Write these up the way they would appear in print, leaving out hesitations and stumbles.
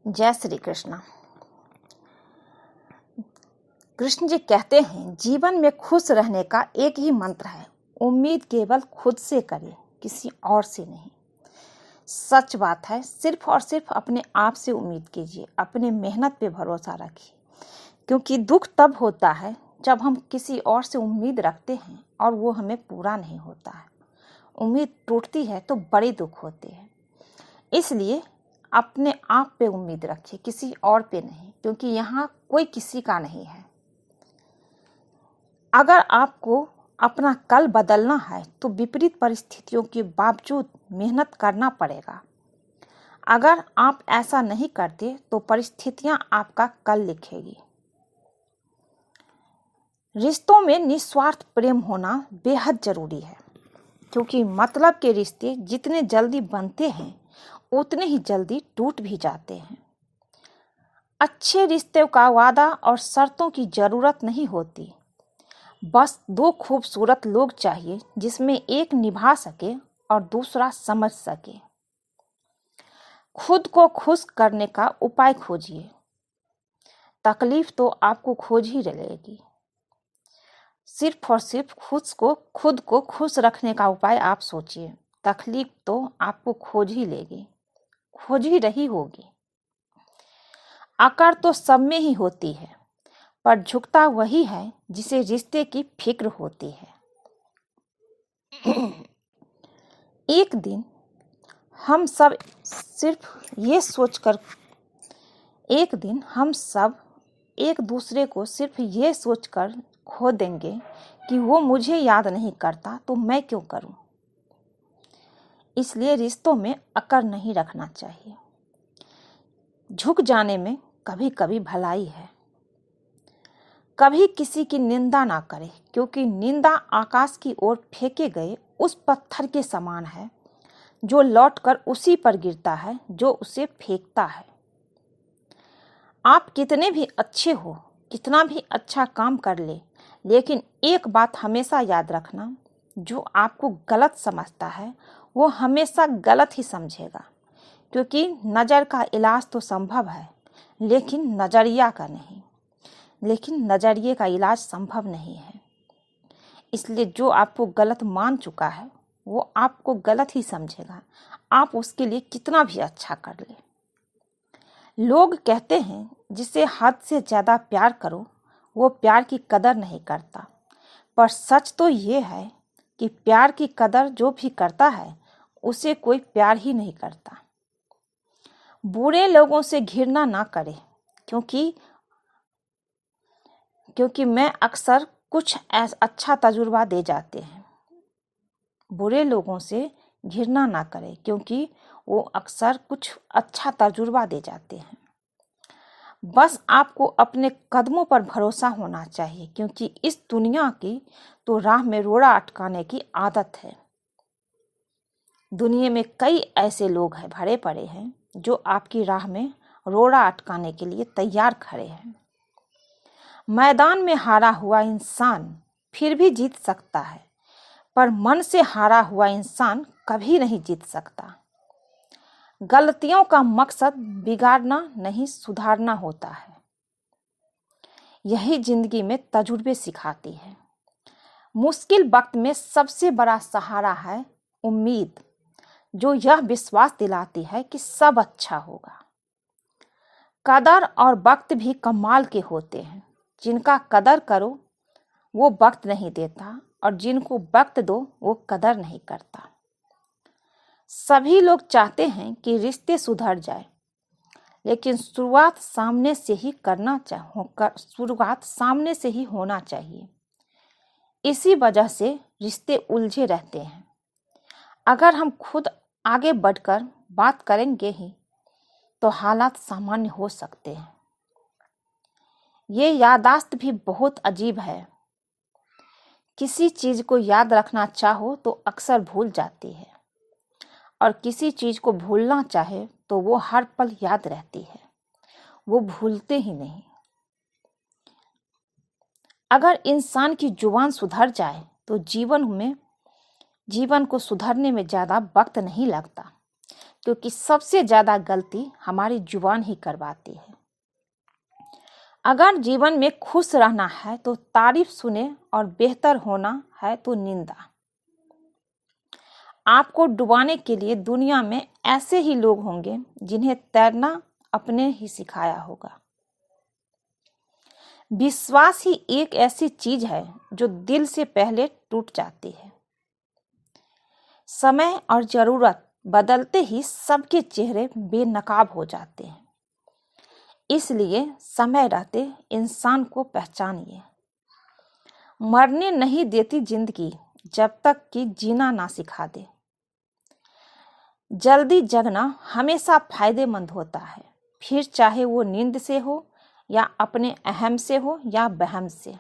जय श्री कृष्ण। कृष्ण जी कहते हैं, जीवन में खुश रहने का एक ही मंत्र है, उम्मीद केवल खुद से करें, किसी और से नहीं। सच बात है, सिर्फ और सिर्फ अपने आप से उम्मीद कीजिए, अपने मेहनत पे भरोसा रखिए, क्योंकि दुख तब होता है जब हम किसी और से उम्मीद रखते हैं और वो हमें पूरा नहीं होता है। उम्मीद टूटती है तो बड़े दुख होते हैं। इसलिए अपने आप पे उम्मीद रखिए, किसी और पे नहीं, क्योंकि यहाँ कोई किसी का नहीं है। अगर आपको अपना कल बदलना है तो विपरीत परिस्थितियों के बावजूद मेहनत करना पड़ेगा। अगर आप ऐसा नहीं करते तो परिस्थितियां आपका कल लिखेगी। रिश्तों में निस्वार्थ प्रेम होना बेहद जरूरी है, क्योंकि मतलब के रिश्ते जितने जल्दी बनते हैं उतने ही जल्दी टूट भी जाते हैं। अच्छे रिश्ते का वादा और शर्तों की जरूरत नहीं होती, बस दो खूबसूरत लोग चाहिए जिसमें एक निभा सके और दूसरा समझ सके। खुद को खुश करने का उपाय खोजिए, तकलीफ तो आपको खोज ही रहेगी। सिर्फ और सिर्फ खुद को खुश रखने का उपाय आप सोचिए, तकलीफ तो आपको खोज ही लेगी, खोज ही रही होगी। अकड़ तो सब में ही होती है, पर झुकता वही है जिसे रिश्ते की फिक्र होती है। एक दिन हम सब एक दूसरे को सिर्फ ये सोचकर खो देंगे कि वो मुझे याद नहीं करता तो मैं क्यों करूं। इसलिए रिश्तों में अकड़ नहीं रखना चाहिए। झुक जाने में कभी कभी भलाई है। कभी किसी की निंदा ना करें, क्योंकि निंदा आकाश की ओर फेंके गए उस पत्थर के समान है जो लौटकर उसी पर गिरता है जो उसे फेंकता है। आप कितने भी अच्छे हो, कितना भी अच्छा काम कर ले, लेकिन एक बात हमेशा याद रखना, जो आपको गलत समझता है वो हमेशा गलत ही समझेगा, क्योंकि नज़र का इलाज तो संभव है लेकिन नज़रिए का इलाज संभव नहीं है। इसलिए जो आपको गलत मान चुका है वो आपको गलत ही समझेगा, आप उसके लिए कितना भी अच्छा कर ले। लोग कहते हैं जिसे हद से ज़्यादा प्यार करो वो प्यार की कदर नहीं करता, पर सच तो ये है कि प्यार की कदर जो भी करता है उसे कोई प्यार ही नहीं करता। बुरे लोगों से घृणा ना करें, क्योंकि मैं अक्सर कुछ अच्छा तजुर्बा दे जाते हैं। बुरे लोगों से घृणा ना करें, क्योंकि वो अक्सर कुछ अच्छा तजुर्बा दे जाते हैं। बस आपको अपने कदमों पर भरोसा होना चाहिए, क्योंकि इस दुनिया की तो राह में रोड़ा अटकाने की आदत है। दुनिया में कई ऐसे लोग हैं भरे पड़े हैं जो आपकी राह में रोड़ा अटकाने के लिए तैयार खड़े हैं। मैदान में हारा हुआ इंसान फिर भी जीत सकता है, पर मन से हारा हुआ इंसान कभी नहीं जीत सकता। गलतियों का मकसद बिगाड़ना नहीं, सुधारना होता है। यही जिंदगी में तजुर्बे सिखाती है। मुश्किल वक्त में सबसे बड़ा सहारा है उम्मीद, जो यह विश्वास दिलाती है कि सब अच्छा होगा। कदर और वक्त भी कमाल के होते हैं। जिनका कदर करो वो वक्त नहीं देता, और जिनको वक्त दो वो कदर नहीं करता। सभी लोग चाहते हैं कि रिश्ते सुधर जाए, लेकिन शुरुआत सामने से ही होना चाहिए। इसी वजह से रिश्ते उलझे रहते हैं। अगर हम खुद आगे बढ़कर बात करेंगे ही तो हालात सामान्य हो सकते हैं। ये याददाश्त भी बहुत अजीब है। किसी चीज को याद रखना चाहो तो अक्सर भूल जाती है, और किसी चीज को भूलना चाहे तो वो हर पल याद रहती है, वो भूलते ही नहीं। अगर इंसान की जुबान सुधर जाए तो जीवन को सुधरने में ज्यादा वक्त नहीं लगता, क्योंकि सबसे ज़्यादा गलती हमारी जुबान ही करवाती है। अगर जीवन में खुश रहना है तो तारीफ सुने, और बेहतर होना है तो निंदा। आपको डुबाने के लिए दुनिया में ऐसे ही लोग होंगे जिन्हें तैरना अपने ही सिखाया होगा। विश्वास ही एक ऐसी चीज है जो दिल से पहले टूट जाती है। समय और जरूरत बदलते ही सबके चेहरे बेनकाब हो जाते हैं। इसलिए समय रहते इंसान को पहचानिए। मरने नहीं देती जिंदगी जब तक कि जीना ना सिखा दे। जल्दी जगना हमेशा फायदेमंद होता है, फिर चाहे वो नींद से हो या अपने अहम से हो या बहम से।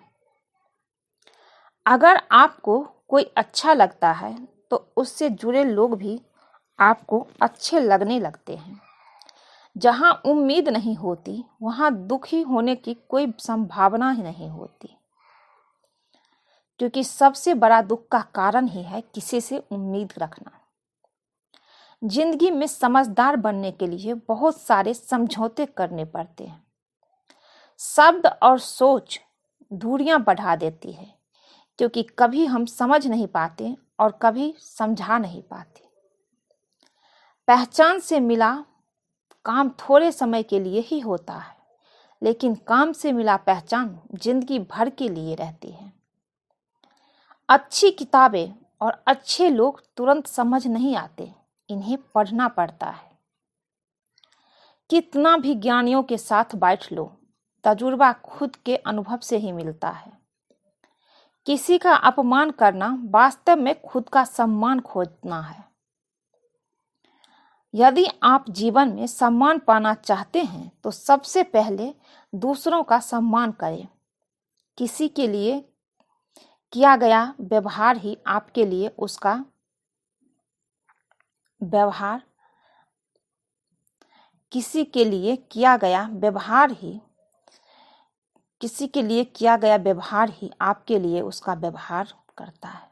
अगर आपको कोई अच्छा लगता है तो उससे जुड़े लोग भी आपको अच्छे लगने लगते हैं। जहाँ उम्मीद नहीं होती वहाँ दुखी होने की कोई संभावना ही नहीं होती, क्योंकि सबसे बड़ा दुख का कारण ही है किसी से उम्मीद रखना। जिंदगी में समझदार बनने के लिए बहुत सारे समझौते करने पड़ते हैं। शब्द और सोच दूरियां बढ़ा देती है, क्योंकि कभी हम समझ नहीं पाते और कभी समझा नहीं पाते। पहचान से मिला काम थोड़े समय के लिए ही होता है, लेकिन काम से मिला पहचान जिंदगी भर के लिए रहती है। अच्छी किताबें और अच्छे लोग तुरंत समझ नहीं आते, इन्हें पढ़ना पड़ता है। कितना भी ज्ञानियों के साथ बैठ लो, तजुर्बा खुद के अनुभव से ही मिलता है। किसी का अपमान करना वास्तव में खुद का सम्मान खोजना है। यदि आप जीवन में सम्मान पाना चाहते हैं तो सबसे पहले दूसरों का सम्मान करें। किसी के लिए किया गया व्यवहार ही आपके लिए उसका व्यवहार किसी के लिए किया गया व्यवहार ही आपके लिए उसका व्यवहार करता है।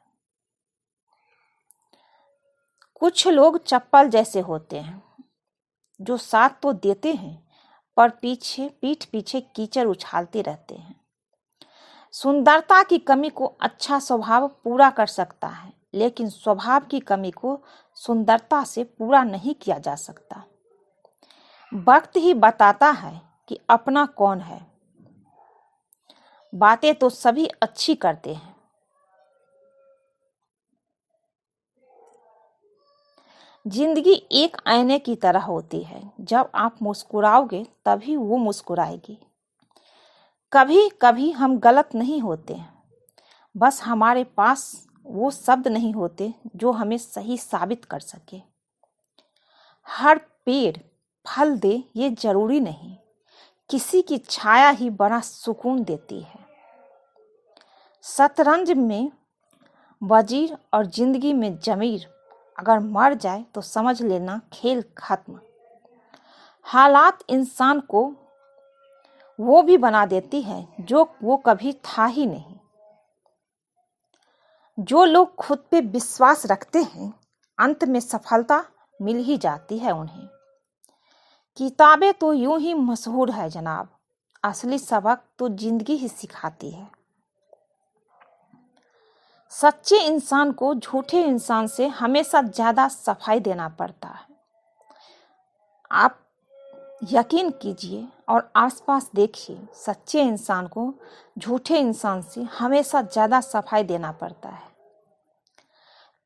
कुछ लोग चप्पल जैसे होते हैं जो साथ तो देते हैं पर पीठ पीछे कीचड़ उछालते रहते हैं। सुंदरता की कमी को अच्छा स्वभाव पूरा कर सकता है, लेकिन स्वभाव की कमी को सुंदरता से पूरा नहीं किया जा सकता। वक्त ही बताता है कि अपना कौन है। बातें तो सभी अच्छी करते हैं। जिंदगी एक आईने की तरह होती है, जब आप मुस्कुराओगे तभी वो मुस्कुराएगी। कभी कभी हम गलत नहीं होते, बस हमारे पास वो शब्द नहीं होते जो हमें सही साबित कर सके। हर पेड़ फल दे ये जरूरी नहीं, किसी की छाया ही बड़ा सुकून देती है। शतरंज में वजीर और जिंदगी में जमीर अगर मर जाएとसमझ लेना खेल खत्म। हालात इंसान को वो भी बना देती है जो वो कभी था ही नहीं। जो लोग खुद पे विश्वास रखते हैं अंत में सफलता मिल ही जाती है उन्हें। किताबें तो यूं ही मशहूर है जनाब, असली सबक तो जिंदगी ही सिखाती है। सच्चे इंसान को झूठे इंसान से हमेशा ज्यादा सफाई देना पड़ता है। आप यकीन कीजिए और आसपास देखिए, सच्चे इंसान को झूठे इंसान से हमेशा ज्यादा सफाई देना पड़ता है।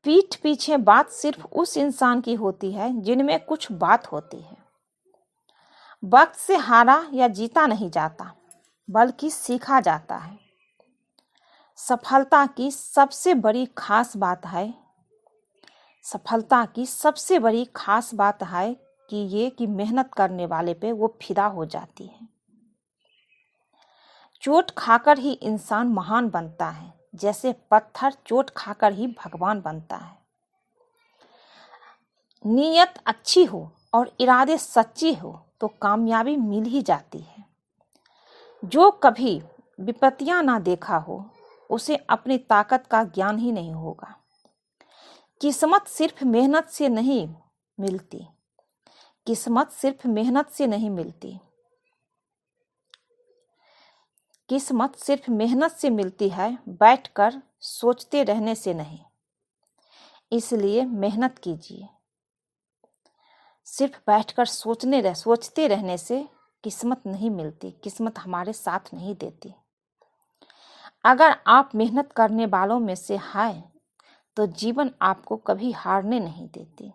पीठ पीछे बात सिर्फ उस इंसान की होती है जिनमें कुछ बात होती है। वक्त से हारा या जीता नहीं जाता, बल्कि सीखा जाता है। सफलता की सबसे बड़ी खास बात है कि मेहनत करने वाले पे वो फिदा हो जाती है। चोट खाकर ही इंसान महान बनता है, जैसे पत्थर चोट खाकर ही भगवान बनता है। नीयत अच्छी हो और इरादे सच्ची हो तो कामयाबी मिल ही जाती है। जो कभी विपत्तियां ना देखा हो उसे अपनी ताकत का ज्ञान ही नहीं होगा। किस्मत सिर्फ मेहनत से नहीं मिलती, किस्मत सिर्फ मेहनत से नहीं मिलती। किस्मत सिर्फ मेहनत से मिलती है, बैठकर सोचते रहने से नहीं। इसलिए मेहनत कीजिए। सिर्फ बैठकर सोचते रहने से किस्मत नहीं मिलती, किस्मत हमारे साथ नहीं देती। अगर आप मेहनत करने वालों में से हैं तो जीवन आपको कभी हारने नहीं देती।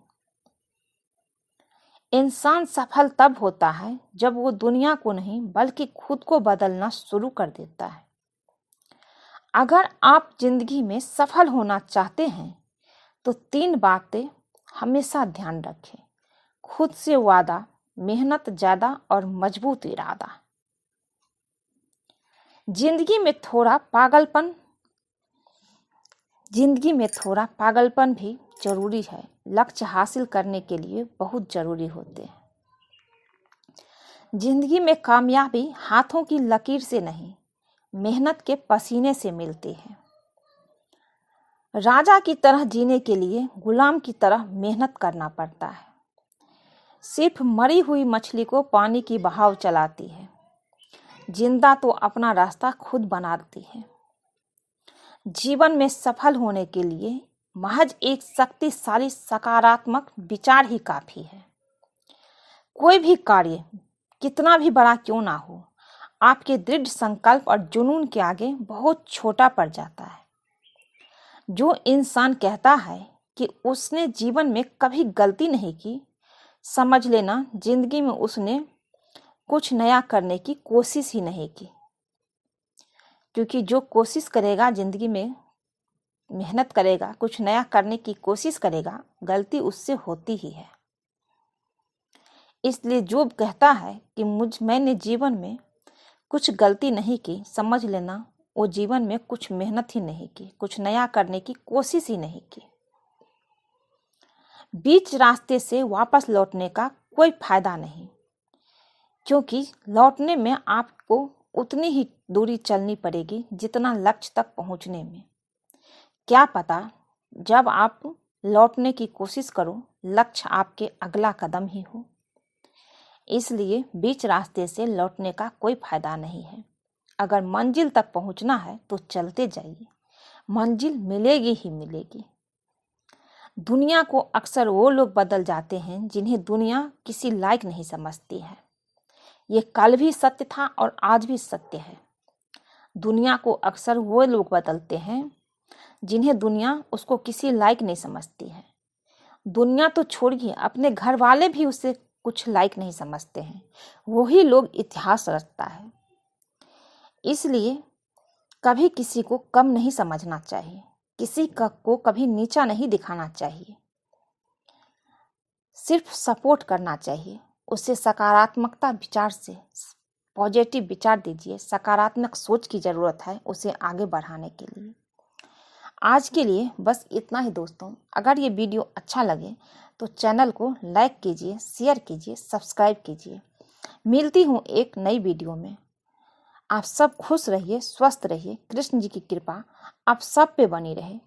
इंसान सफल तब होता है जब वो दुनिया को नहीं बल्कि खुद को बदलना शुरू कर देता है। अगर आप जिंदगी में सफल होना चाहते हैं तो 3 बातें हमेशा ध्यान रखें: खुद से वादा, मेहनत ज्यादा और मजबूत इरादा। जिंदगी में थोड़ा पागलपन भी जरूरी है। लक्ष्य हासिल करने के लिए बहुत जरूरी होते हैं। जिंदगी में कामयाबी हाथों की लकीर से नहीं, मेहनत के पसीने से मिलती है। राजा की तरह जीने के लिए गुलाम की तरह मेहनत करना पड़ता है। सिर्फ मरी हुई मछली को पानी की बहाव चलाती है, जिंदा तो अपना रास्ता खुद बनाती है। जीवन में सफल होने के लिए महज एक शक्तिशाली सकारात्मक विचार ही काफी है। कोई भी कार्य कितना भी बड़ा क्यों ना हो, आपके दृढ़ संकल्प और जुनून के आगे बहुत छोटा पड़ जाता है। जो इंसान कहता है कि उसने जीवन में कभी गलती नहीं की, समझ लेना जिंदगी में उसने कुछ नया करने की कोशिश ही नहीं की। क्योंकि जो कोशिश करेगा, जिंदगी में मेहनत करेगा, कुछ नया करने की कोशिश करेगा, गलती उससे होती ही है। इसलिए जो कहता है कि मैंने जीवन में कुछ गलती नहीं की, समझ लेना वो जीवन में कुछ मेहनत ही नहीं की, कुछ नया करने की कोशिश ही नहीं की। बीच रास्ते से वापस लौटने का कोई फायदा नहीं, क्योंकि लौटने में आपको उतनी ही दूरी चलनी पड़ेगी जितना लक्ष्य तक पहुंचने में। क्या पता जब आप लौटने की कोशिश करो, लक्ष्य आपके अगला कदम ही हो। इसलिए बीच रास्ते से लौटने का कोई फायदा नहीं है। अगर मंजिल तक पहुंचना है तो चलते जाइए, मंजिल मिलेगी ही मिलेगी। दुनिया को अक्सर वो लोग बदल जाते हैं जिन्हें दुनिया किसी लायक नहीं समझती है। ये कल भी सत्य था और आज भी सत्य है। दुनिया को अक्सर वो लोग बदलते हैं जिन्हें दुनिया उसको किसी लायक नहीं समझती है। दुनिया तो छोड़िए, अपने घर वाले भी उसे कुछ लायक नहीं समझते हैं। वही लोग इतिहास रचता है। इसलिए कभी किसी को कम नहीं समझना चाहिए, किसी को कभी नीचा नहीं दिखाना चाहिए। सिर्फ सपोर्ट करना चाहिए, उसे सकारात्मकता विचार से पॉजिटिव विचार दीजिए। सकारात्मक सोच की ज़रूरत है उसे आगे बढ़ाने के लिए। आज के लिए बस इतना ही दोस्तों। अगर ये वीडियो अच्छा लगे तो चैनल को लाइक कीजिए, शेयर कीजिए, सब्सक्राइब कीजिए। मिलती हूँ एक नई वीडियो में। आप सब खुश रहिए, स्वस्थ रहिए। कृष्ण जी की कृपा आप सब पे बनी रहे।